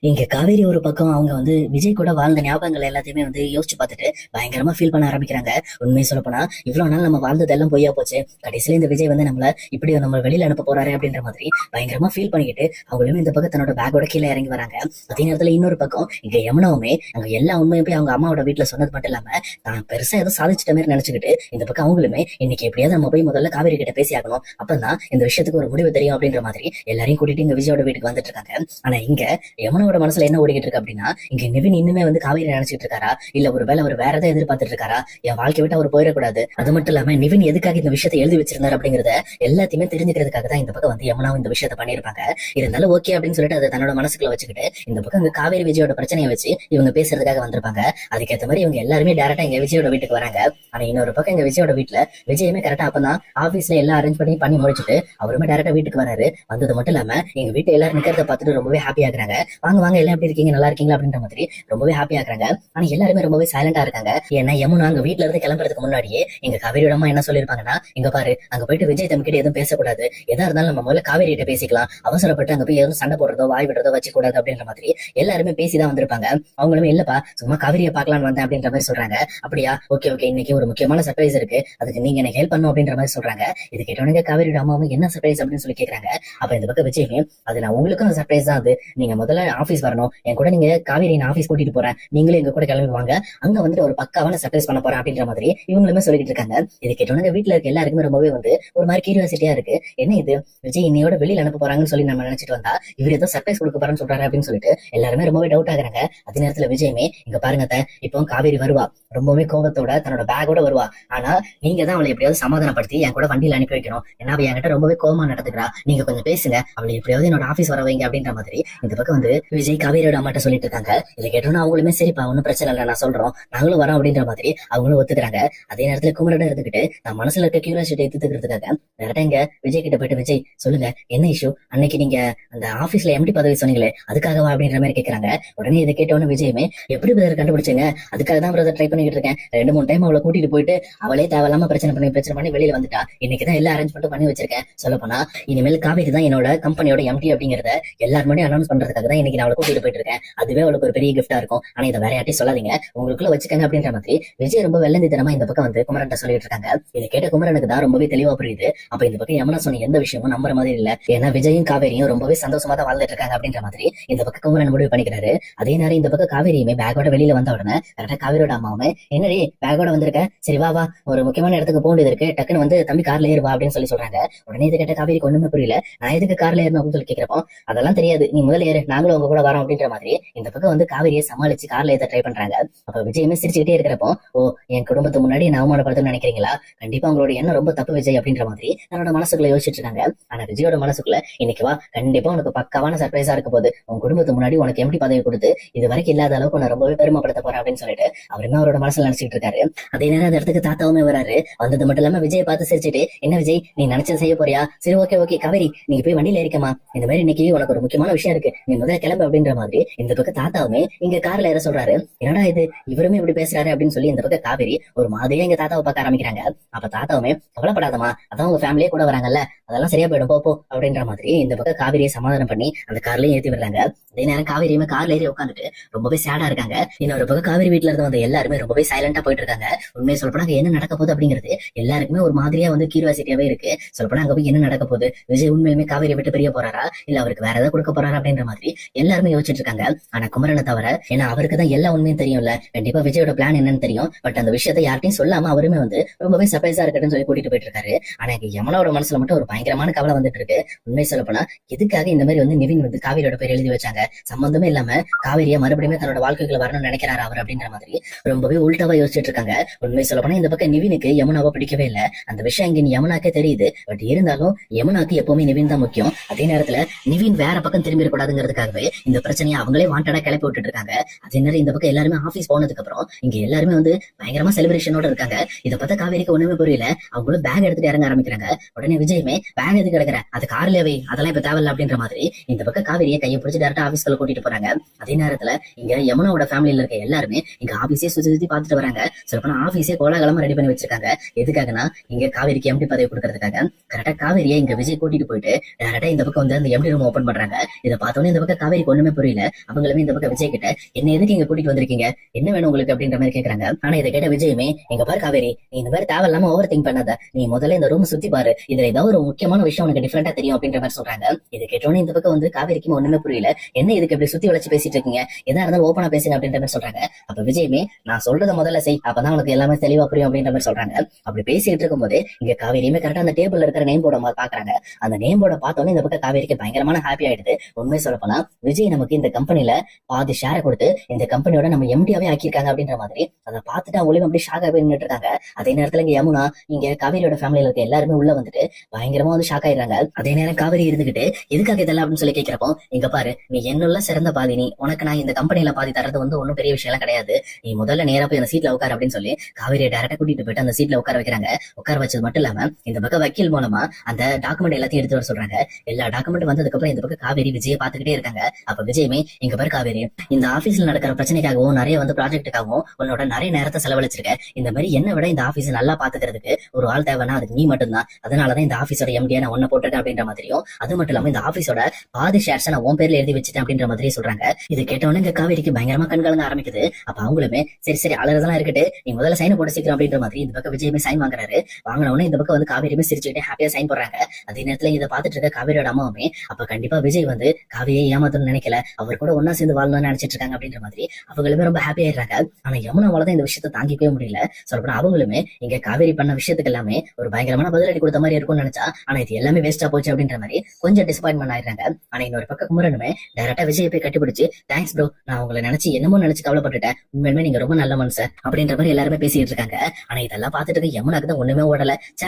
இங்க காவேரி ஒரு பக்கம் அவங்க விஜய் கூட வாழ்ந்த ஞாபகங்கள் எல்லாத்தையுமே யோசிச்சு பார்த்துட்டு பயங்கரமா ஃபீல் பண்ண ஆரம்பிக்கிறாங்க. உண்மையை சொல்ல போனா இவ்வளவு நாள் நம்ம வாழ்ந்ததெல்லாம் பொய்யா போச்சு, கடைசியில இந்த விஜய் நம்மள இப்படி நம்ம வெளியில அனுப்ப போறாரு அப்படின்ற மாதிரி பயங்கரமா ஃபீல் பண்ணிக்கிட்டு அவங்களுமே இந்த பக்கம் தன்னோட பேக்கோட கீழே இறங்கி வராங்க. அதே நேரத்துல இன்னொரு பக்கம் இங்க யமுனாவுமே அங்க எல்லா உண்மையும் போய் அவங்க அம்மாவோட வீட்டுல சொன்னது மட்டும் இல்லாம தான் பெருசா ஏதோ சாதிச்சிட்ட மாதிரி நினைச்சுக்கிட்டு இந்த பக்கம் அவங்களுமே இன்னைக்கு எப்படியாவது நம்ம போய் முதல்ல காவேரி கிட்ட பேசி ஆகணும், அப்பதான் இந்த விஷயத்துக்கு ஒரு முடிவு தெரியும் அப்படின்ற மாதிரி எல்லாரையும் கூட்டிட்டு இங்க விஜயோட வீட்டுக்கு வந்துட்டு இருக்காங்க. ஆனா இங்க யமுனாவோட மனசுல என்ன ஓடிக்கிட்டு இருக்கு அப்படின்னா, இங்க நிவின் இன்னுமே காவேரி நினைச்சிட்டு இருக்காரா, இல்ல ஒருவேளை அவர் வேற ஏதாவது எதிர்பார்த்துட்டு இருக்காரா, என் வாழ்க்கை விட்டு அவர் போயிடக்கூடாது, அது மட்டும் இல்லாம நிவின் எதுக்காக இந்த விஷயத்தை எழுதி வச்சிருந்தாரு அப்படிங்கறத எல்லாத்தையுமே தெரிஞ்சுக்கிறதுக்காக தான் இந்த பக்கம் யமுனாவும் இந்த விஷயத்த பண்ணிருப்பாங்க. இருந்தாலும் ஓகே அப்படின்னு சொல்லிட்டு அதை தன்னோட மனசுக்குள்ள வச்சுக்கிட்டு இந்த பக்கம் இங்க காவேரி விஜயோட பிரச்சனையை வச்சு இவங்க பேசுறதுக்காக வந்திருப்பாங்க. அதுக்கேற்ற மாதிரி இவங்க எல்லாருமே டேரக்டா இங்க விஜயோட வீட்டுக்கு வராங்க. ஆனா இன்னொரு பக்கம் இங்க விஜயோட வீட்டுல விஜயமே கரெக்டா அப்பதான் ஆபீஸ்ல எல்லாம் அரேஞ்ச் பண்ணி முடிச்சுட்டு அவருமே டேரக்டா வீட்டுக்கு வராரு. வந்தது மட்டும் இல்லாம எங்க வீட்டு எல்லாரும் நிக்கிறத பார்த்துட்டு ரொம்பவே ஹாப்பி ஆகுறாங்க. வாங்க வாங்க எல்லாம் எப்படி இருக்கீங்க, நல்லா இருக்கீங்களா அப்படின்ற மாதிரி ரொம்பவே ஹாப்பி ஆகுறாங்க. ஆனா எல்லாருமே ரொம்பவே சைலண்டா இருக்காங்க. ஏன்னா யமுனா அங்க வீட்டுல இருந்து கிளம்புறதுக்கு முன்னாடியே எங்க காவேரியோட அம்மா என்ன சொல்லிருப்பாங்கன்னா, இங்க பாரு அங்க போயிட்டு விஜய் தம்பிக்கிட்ட எதுவும் பேசக்கூடாது, எதா இருந்தாலும் நம்ம முதல்ல காவேரி கிட்ட பேசிக்கலாம், அவசரப்பட்டு அங்க போய் எதுவும் சண்டை போடுறதோ வாய் விடுறதோ வச்சுக்கூடாது அப்படின்ற மாதிரி எல்லாருமே பேசிதான் வந்திருப்பாங்க. அவங்களுமே இல்லப்பா சும்மா காவேரியை பார்க்கலான்னு வந்தேன் அப்படின்ற மாதிரி சொல்றாங்க. அப்படியா, ஓகே ஓகே, இன்னைக்கு ஒரு முக்கியமான சர்ப்ரைஸ் இருக்கு, அதுக்கு நீங்க எனக்கு ஹெல்ப் பண்ணும் அப்படின்ற மாதிரி சொல்றாங்க. இது கேட்டவனுங்க காவேரியோட அம்மாவும் என்ன சர்ப்ரைஸ் அப்படின்னு சொல்லி கேட்கறாங்க. அப்ப இந்த பக்கம் விஜயுமே அது நான் உங்களுக்கும் சர்ப்ரைஸ் தான், அது நீங்க முதல்ல ஆபீஸ் வரணும், என் கூட நீங்க காவேரி நான் ஆபீஸ் கூட்டிட்டு போறேன், நீங்களும் எங்க கூட கிளம்பி வாங்க, அங்க ஒரு பக்காவான சர்ப்ரைஸ் பண்ண போறேன் அப்படின்ற மாதிரி இவங்களுமே சொல்லிட்டு இருக்காங்க. இது கேட்டவனுங்க வீட்டுல இருக்க எல்லாருக்குமே ரொம்பவே ஒரு மாதிரி கியூரியாசிட்டியா இருக்கு. என்ன இது விஜய் இன்னையோட வெளியில அனுப்ப போறாங்கன்னு சொல்லி நம்ம நினைச்சிட்டு வந்தா இவர் ஏதோ சர்ப்ரைஸ் கொடுக்க போறான்னு சொல்றாரு அப்படின்னு சொல்லிட்டு எல்லாருமே ரொம்பவே டவுட் ஆகுறாங்க. அதே நேரத்துல விஜயமே இங்க பாருங்க, இப்போ காவேரி வருவா, ரொம்பவே கோபத்தோட தன்னோட பேக்கோட வருவா, ஆனா நீங்க தான் அவளை எப்படியாவது சமாதானப்படுத்தி என் கூட வண்டியில அனுப்பி வைக்கணும், ஏன்னா அவ என்கிட்ட ரொம்பவே கோபமா நடந்துக்கிறா, நீங்க கொஞ்சம் பேசுங்க, அவளை எப்படியாவது என்னோட ஆபீஸ் வர வைங்க அப்படின்ற மாதிரி இந்த பக்கம் விஜய் காவேரியோட அம்மாட்ட சொல்லிட்டு இருக்காங்க. இதை கேட்டோம்னா அவங்களுமே சரிப்பா ஒன்னும் பிரச்சனை இல்லை, நான் சொல்றோம், நாங்களும் வரோம் அப்படின்ற மாதிரி அவங்களும் ஒத்துக்கிறாங்க. அதே நேரத்துல குமரன் இருந்துகிட்டு நான் மனசுல இருக்க கியூரியாசிட்டி எடுத்துக்கிறதுக்காக டேரக்டா இங்க விஜய் கிட்ட போயிட்டு, விஜய் சொல்லுங்க என்ன இஷ்யூ, அன்னைக்கு நீங்க அந்த ஆபீஸ்ல எம்டி பதவி சொன்னீங்களே அதுக்காகவா அப்படின்ற மாதிரி கேட்கறாங்க. உடனே இதை கேட்டவொன்னு விஜயமே எப்படி பிரதர் கண்டுபிடிச்சீங்க, அதுக்காக தான் பிரதர் ட்ரை பண்ணிட்டு இருக்கேன், 2-3 டைம் அவளை கூட்டிட்டு போயிட்டு அவளே தேவையில்லாம பிரச்சனை பண்ணி வெளியில வந்துட்டா, இன்னைக்குதான் எல்லா அரேஞ்ச்மெண்ட்டும் பண்ணி வச்சிருக்கேன், சொல்ல போனா இனிமேல் காவேரி தான் என்னோட கம்பெனியோட எம்டி அப்படிங்கறத எல்லாரும் முன்னாடி அனௌன்ஸ் பண்றதுக்காக தான் இன்னைக்கு நான் அவளை கூட்டிட்டு போயிட்டு இருக்கேன், அதுவே அவளுக்கு ஒரு பெரிய கிஃப்டா இருக்கும், ஆனா இதை வேற யார்ட்டையும் சொல்லாதீங்க, உங்களுக்குள்ள வச்சுக்கங்க அப்படின்ற மாதிரி விஜய் ரொம்ப வெள்ளந்தித்தனமா இந்த பக்கம் குமரன் சொல்லிட்டு இருக்காங்க. இதை கேட்ட குமரனுக்கு தான் ரொம்பவே தெளிவா புரியுது. அப்ப இந்த பக்கம் யமுனா சொன்ன எந்த விஷயமும் நம்புற மாதிரி இல்ல, ஏன்னா விஜயும் காவேரியும் ரொம்பவே சந்தோஷமா தான் வாழ்ந்துட்டு இருக்காங்க அப்படின்ற மாதிரி இந்த பக்கம் குமரன் முடிவு பண்ணிக்கிறாரு. அதே நேரம் இந்த பக்கம் காவேரியுமே பேக்கோட வெளியில வந்த உடனே கரெக்டா காவேரியோட அம்மாவுமே என்னடி பேக்கோட வந்திருக்க, சரி வா வா ஒரு முக்கியமான இடத்துக்கு போக இருக்கு, டக்குன்னு தம்பி கார்ல ஏறுவா அப்படின்னு சொல்லி சொல்றாங்க. உடனே இது கேட்ட காவேரிக்கு ஒண்ணுமே புரியல, நான் எதுக்கு கார்ல ஏறணும் அப்படின்னு சொல்லி கேட்கிறப்போ அதெல்லாம் தெரியாது, நீ முதல்ல ஏறு, நாங்களும் உங்க கூட வரோம் அப்படின்ற மாதிரி இந்த பக்கம் காவேரியை சமாளிச்சு கார்ல ஏற்ற ட்ரை பண்றாங்க. அப்ப விஜயமே சிரிச்சுக்கிட்டே இருக்கிறப்போ, ஓ என் குடும்பத்து முன்னாடி நான் அவமானப்படுத்தணும்னு நினைக்கிறீங்களா, கண்டிப்பா உங்களோட எண்ணம் ரொம்ப தப்பு விஜய் அப்படின்ற மாதிரி தன்னோட மனசுக்குள்ள யோசிச்சுட்டு இருக்காங்க. ஆனா விஜயோட மனசுக்குள்ள இன்னைக்கு வா கண்டிப்பா உனக்கு பக்காவான சர்ப்ரைஸா இருக்க போது, உன் குடும்பத்து முன்னாடி உனக்கு எம்டி பதவி கொடுத்து இது வரைக்கும் இல்லாத அளவுக்கு உன்னை ரொம்பவே பெருமைப்படுத்த போறேன் அப்படின்னு சொல்லிட்டு அவருமே அவரோட மனசுல நினைச்சிட்டு இருக்காரு. அதே நேரம் அந்த இடத்துக்கு தாத்தாவுமே வராரு. வந்தது மட்டும் இல்லாம விஜய் பார்த்து சிரிச்சுட்டு, என்ன விஜய் நீ நினைச்சது செய்ய போறியா, சரி ஓகே ஓகே காவேரி நீங்க போய் வண்டியில ஏறிக்கமா, இந்த மாதிரி இன்னைக்கு உனக்கு ஒரு முக்கியமான விஷயம் இருக்கு, நீ முதல்ல கிளம்பு அப்படின்ற மாதிரி இந்த பக்கம் தாத்தாவுமே இங்க கார்ல ஏற சொல்றாரு. என்னடா இது இவருமே இப்படி பேசுறாரு அப்படின்னு சொல்லி இந்த பக்கம் காவேரி ஒரு மாதிரியா எங்க தாத்தாவை பார்க்க ஆரம்பிக்கிறாங்க. அப்ப தாத்தாவுமே கவலைப்படாதமா, அதான் உங்க ஃபேமிலியே கூட வராங்கல்ல, அதெல்லாம் சரியா போயிடும் போ அப்படின்ற மாதிரி இந்த பக்கம் காவேரியை சமாதானம் பண்ணி அந்த கார்லயும் ஏத்தி விடுறாங்க. அதே நேரம் காவேரியுமே கார்ல ஏறி உட்காந்துட்டு ரொம்பவே சேடா இருக்காங்க. இன்னொரு பக்கம் காவேரி வீட்டுல இருந்து வந்த எல்லாருமே ரொம்பவே சைலண்டா போயிட்டு இருக்காங்க. உண்மையை சொல்லப்போனா என்ன நடக்க போகுது அப்படிங்கிறது எல்லாருக்குமே ஒரு மாதிரியா கியூரியாசிட்டியாவே இருக்கு. சொல்லப்போனா அங்க போய் என்ன நடக்க போகுது, விஜய் உண்மையுமே காவேரி விட்டு பிரிய போறாரா இல்ல அவருக்கு வேற ஏதாவது கொடுக்க போறாரா அப்படின்ற மாதிரி எல்லாருமே யோசிச்சுட்டு இருக்காங்க. ஆனா குமரனை தவிர, ஏன்னா அவருக்கு தான் எல்லா உண்மையும் தெரியும்ல, கண்டிப்பா விஜயோட பிளான் என்னன்னு தெரியும். பட் அந்த விஷயத்தை யார்ட்டையும் சொல்லாம அவருமே ரொம்பவே சர்ப்ரைஸா இருக்கட்டும்னு சொல்லி கூட்டிட்டு போயிட்டு இருக்காரு. ஆனா யமுனாவோட மனசுல மட்டும் ஒரு பயங்கரமான கவலை வந்துட்டு இருக்கு. உண்மை சொல்ல போனா எதுக்காக இந்த மாதிரி நிவின் காவேரியோட பேர் எழுதி வச்சாங்க, சம்பந்தமே இல்லாம காவேரியா மறுபடியும் தன்னோட வாழ்க்கைக்குள்ள வரணும்னு நினைக்கிறாரு அவர் அப்படின்ற மாதிரி ரொம்பவே உள்டாவா யோசிச்சுட்டு இருக்காங்க. உண்மை சொல்ல போனா இந்த பக்கம் நிவினுக்கு யமுனாவை பிடிக்கவே இல்ல, அந்த விஷயம் இங்க யமுனாக்கே தெரியுது. பட் இருந்தாலும் யமுனாக்கு எப்பவுமே நிவின் தான் முக்கியம். அதே நேரத்துல நிவின் வேற பக்கம் திரும்பி இருக்கக்கூடாதுங்கிறதுக்காகவே இந்த பிரச்சனையை அவங்களே வாண்டடா கிளப்பி விட்டுட்டு இருக்காங்க. அதே நேரம் இந்த பக்கம் எல்லாருமே ஆபீஸ் போனதுக்கு அப்புறம் இங்க எல்லாருமே பயங்கரமா செலிப்ரேஷனோட இருக்காங்க. இதை பார்த்தா காவேரிக்கு ஒண்ணுமே புரியல. அவங்களும் பேக் எடுத்துட்டு இறங்க ஆரம்பிக்கிறாங்க. உடனே விஜயுமே பேக் எதுக்கு கிடக்குற, அது கார்ல வை, அதெல்லாம் இப்ப தேவையில்ல அப்படின்ற மாதிரி இந்த பக்கம் காவேரியை கையை பிடிச்சி டேரக்டா ஆபீஸ்க்குள்ள கூட்டிட்டு போறாங்க. அதே நேரத்துல இங்க யமுனாவோட ஃபேமிலியில இருக்க எல்லாருமே இங்க ஆபீஸே சுத்தி சுத்தி பாத்துட்டு வராங்க. சொல்லப்போனா ஆபீஸே கோலாகலமா ரெடி பண்ணி வச்சிருக்காங்க. எதுக்காகனா இங்க காவேரிக்கு எம்டி பதவி கொடுக்கறதுக்காக. கரெக்டா காவேரியை இங்க விஜய் கூட்டிட்டு போயிட்டு டேரக்டா இந்த பக்கம் அந்த எம்டி ரூம் ஓபன் பண்றாங்க. இதை பார்த்தோன்னே இந்த பக்கம் காவேரி காவேரிக்கு ஒண்ணுமே புரியல. அவங்களுமே இந்த பக்கம் விஜய் கிட்ட என்ன எதுக்கு இங்க கூட்டிட்டு வந்திருக்கீங்க, என்ன வேணும் உங்களுக்கு அப்படின்ற மாதிரி கேக்குறாங்க. ஆனா இதை கேட்ட விஜயுமே, எங்க பாரு காவேரி, நீ இந்த மாதிரி தேவையில்லாம ஓவர் திங்க் பண்ணாத, நீ முதல்ல இந்த ரூம் சுத்தி பாரு, இதுல ஏதாவது ஒரு முக்கியமான விஷயம் உனக்கு டிஃபரெண்டா தெரியும் அப்படின்ற மாதிரி சொல்றாங்க. இது கேட்டோன்னு இந்த பக்கம் வந்து காவேரிக்கு ஒண்ணுமே புரியல. என்ன இதுக்கு இப்படி சுத்தி வளைச்சு பேசிட்டு இருக்கீங்க, எதா இருந்தாலும் ஓப்பனா பேசுங்க அப்படின்ற மாதிரி சொல்றாங்க. அப்ப விஜயுமே, நான் சொல்றத முதல்ல செய், அப்பதான் உனக்கு எல்லாமே தெளிவா புரியும் அப்படின்ற மாதிரி சொல்றாங்க. அப்படி பேசிட்டு இருக்கும் போது இங்க காவேரியுமே கரெக்டா அந்த டேபிள்ல இருக்கிற நேம் போர்ட பாக்குறாங்க. அந்த நேம் போர்ட பார்த்தோன்னே இந்த பக்கம் காவேரிக்கு பயங்கரமான ஹாப்பி ஆயிடுது. உண்மை சொல்ல போனா விஜய் நமக்கு இந்த கம்பெனில பாதி ஷேரை கொடுத்து இந்த கம்பெனியோட நம்ம எம்டியாவே ஆக்கியிருக்காங்க அப்படின்ற மாதிரி அதை பார்த்துட்டு அவங்களும் அப்படி ஷாக் ஆகி நின்றுட்டு இருக்காங்க. அதே நேரத்துல இங்க யமுனா இங்க காவேரியோட ஃபேமிலியில இருக்க எல்லாருமே உள்ள வந்துட்டு பயங்கரமா வந்து ஷாக் ஆயிடுறாங்க. அதே நேரம் காவேரி இருந்துகிட்டு எதுக்காக இதெல்லாம் அப்படின்னு சொல்லி கேட்கிறப்போ, இங்க பாரு, நீ என்னுள்ள சிறந்த பாதி, நீ உனக்கு நான் இந்த கம்பெனில பாதி தரது வந்து ஒன்னும் பெரிய விஷயம் எல்லாம் கிடையாது, நீ முதல்ல நேரா போய் அந்த சீட்ல உட்கார் அப்படின்னு சொல்லி காவேரியை டைரக்டா கூட்டிட்டு போயிட்டு அந்த சீட்ல உட்கார வைக்கிறாங்க. உட்கார வச்சது மட்டும் இல்லாம இந்த பக்கம் வக்கீல் மூலமா அந்த டாக்குமெண்ட் எல்லாத்தையும் எடுத்து வர சொல்றாங்க. எல்லா டாக்குமெண்ட் வந்ததுக்கு அப்புறம் இந்த பக்கம் காவேரி விஜயை பாத்துக்கிட்டே இருக்காங்க. அப்ப விஜயமே, இங்க பாரு காவேரி, இந்த ஆபீஸ்ல நடக்கிற பிரச்சனைக்காகவும் நிறைய வந்து ப்ராஜெக்ட்டுக்காகவும் உன்னோட நிறைய நேரத்தை செலவழிச்சிருக்க. இந்த மாதிரி என்ன விட இந்த ஆபீஸ் நல்லா பாத்துக்கிறதுக்கு ஒரு ஆள் தேவைன்னா அதுக்கு நீ மட்டும்தான். அதனாலதான் இந்த ஆபீஸோட எம்டியா நான் ஒன்ன போட்டிருக்கேன் அப்படின்ற மாதிரியும், அது மட்டும் இல்லாம இந்த ஆபீஸோட பாதி ஷேர்ஸ் நான் உன் பேர்ல எழுதி வச்சுட்டேன் அப்படின்ற மாதிரி சொல்றாங்க. இது கேட்டவொடனே இங்க காவேரிக்கு பயங்கரமா கண்கலங்க ஆரம்பிக்குது. அப்ப அவங்களுமே, சரி சரி அலறதெல்லாம் இருக்கட்டு, நீ முதல்ல சைன் போட சீக்கிரம் அப்படின்ற மாதிரி இந்த பக்கம் விஜயமே சைன் வாங்குறாரு. வாங்கினவொடனே இந்த பக்கம் வந்து காவேரியுமே சிரிச்சுக்கிட்டே ஹாப்பியா சைன் போடுறாங்க. அதே நேரத்துல இதை பார்த்துட்டு இருக்க காவேரியோட அம்மாவுமே, அப்ப கண்டிப்பா விஜய் வந்து காவிரியை ஏமாத்தணும்னு நினைக்கல, அவர் கூட ஒன்னா சேர்ந்து வாழணும்னு நினைச்சிட்டு இருக்காங்க அப்படின்ற மாதிரி அவங்களுமே ரொம்ப ஹாப்பி ஆயிடுறாங்க. ஆனா யமுனாவால தான் இந்த விஷயத்தை தாங்கிக்கவே முடியல. சொல்லப்போனா அவங்களுமே இங்க காவேரி பண்ண விஷயத்துக்கு எல்லாமே ஒரு பயங்கரமான பதிலடி கொடுத்த மாதிரி இருக்கும்னு நினைச்சா, ஆனா இது எல்லாமே வேஸ்டா போச்சு அப்படின்ற மாதிரி கொஞ்சம் டிசப்பாயின்மெண்ட் ஆயிடுறாங்க. ஆனா இன்னொரு பக்கம் குமரனுமே டைரக்டா விஜய் போய் கட்டிப்பிடிச்சு, தேங்க்ஸ் ப்ரோ, நான் உங்களை நினைச்சு என்னமோ நினைச்சு கவலைப்பட்டுட்டேன், உண்மையுமே நீங்க ரொம்ப நல்ல மனுஷன் அப்படின்ற மாதிரி எல்லாருமே பேசிட்டு இருக்காங்க. ஆனா இதெல்லாம் பார்த்துட்டு இருக்க யமுனாக்கு தான் ஒண்ணுமே ஓடல.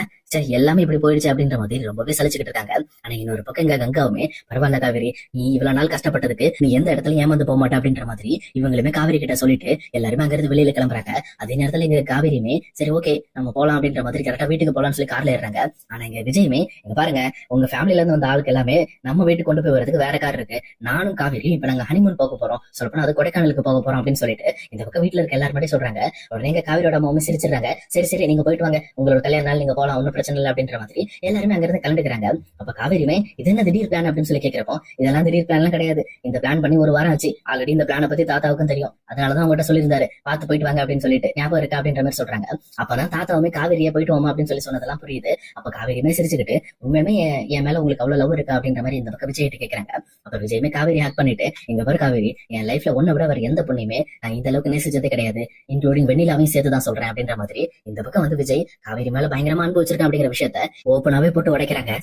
சரி எல்லாமே இப்படி போயிடுச்சு அப்படின்ற மாதிரி ரொம்பவே சலிச்சுக்கிட்டு இருக்காங்க. ஆனா இன்னொரு பக்கம் இங்க கங்காவுமே, பரவாயில்ல காவேரி, நீ இவ்வளவு நாள் கஷ்டப்பட்டதுக்கு நீ எந்த இடத்துல ஏமாந்து போக மாட்டே அப்படின்ற மாதிரி இவங்களுமே காவேரி கிட்ட சொல்லிட்டு எல்லாருமே அங்க இருந்து வெளியில கிளம்புறாங்க. அதே நேரத்துல இங்க காவேரியுமே, சரி ஓகே நம்ம போலாம் அப்படின்ற மாதிரி கரெக்டா வீட்டுக்கு போலாம்னு சொல்லி கார்ல ஏறாங்க. ஆனா இங்க விஜயுமே, இங்க பாருங்க, உங்க ஃபேமிலில இருந்து வந்த ஆளுக்கு எல்லாமே நம்ம வீட்டுக்கு கொண்டு போய் வரதுக்கு வேற கார் இருக்கு, நானும் காவேரி இப்ப நாங்க ஹனிமூன் போக போறோம், சொல்லப்போனா அது கொடைக்கானலுக்கு போக போறோம் அப்படின்னு சொல்லிட்டு இந்த பக்கம் வீட்டுல இருக்க எல்லாரும் மட்டும் சொல்றாங்க. உடனே எங்க காவேரியோட அம்மாவும் சிரிச்சிடுறாங்க. சரி சரி நீங்க போயிட்டு வாங்க, உங்களோட கல்யாண நாள் நீங்க போலாம், ஒன்னும் பிரச்சனை இல்லை அப்படின்ற மாதிரி எல்லாருமே அங்க இருந்து கலந்துக்கிறாங்க. அப்ப காவேரியுமே, இது என்ன திடீர் பிளான் அப்படின்னு சொல்லி கேட்கிறப்போ, இதெல்லாம் திடீர் பிளான் எல்லாம் கிடையாது, இந்த பிளான் பண்ணி ஒரு வாரம் ஆச்சு, ஆல்ரெடி இந்த பிளானை பத்தி தாத்தாவுக்கும் தெரியும், அதனாலதான் உங்ககிட்ட சொல்லியிருந்தாரு பார்த்து போயிட்டு வாங்க அப்படின்னு சொல்லிட்டு, ஞாபகம் இருக்கா அப்படின்ற மாதிரி சொல்றாங்க. அப்பதான் தாத்தாவுமே காவேரியா போயிட்டு வாமா அப்படின்னு சொல்லி சொன்னதெல்லாம் புரியுது. அப்ப காவேரியுமே சிரிச்சுக்கிட்டு, உண்மையுமே என் மேல உங்களுக்கு அவ்வளவு லவ் இருக்கா அப்படின்ற மாதிரி இந்த பக்கம் விஜய் கேட்கறாங்க. அப்ப விஜயுமே காவேரி ஹேக் பண்ணிட்டு, இங்க பாரு காவேரி, என் லைஃப்ல ஒன்ன விட வேற எந்த பொண்ணுமே நான் இந்த அளவுக்கு நேசிச்சதே கிடையாது, இன்க்ளூடிங் வெண்ணிலாவையும் சேர்த்துதான் சொல்றேன் அப்படின்ற மாதிரி இந்த பக்கம் வந்து விஜய் காவேரி மேல பயங்கரமா அன்பு வச்சிருக்கேன் அப்படிங்கிற விஷயத்த ஓப்பனாவே போட்டு உடைக்கிறாங்க.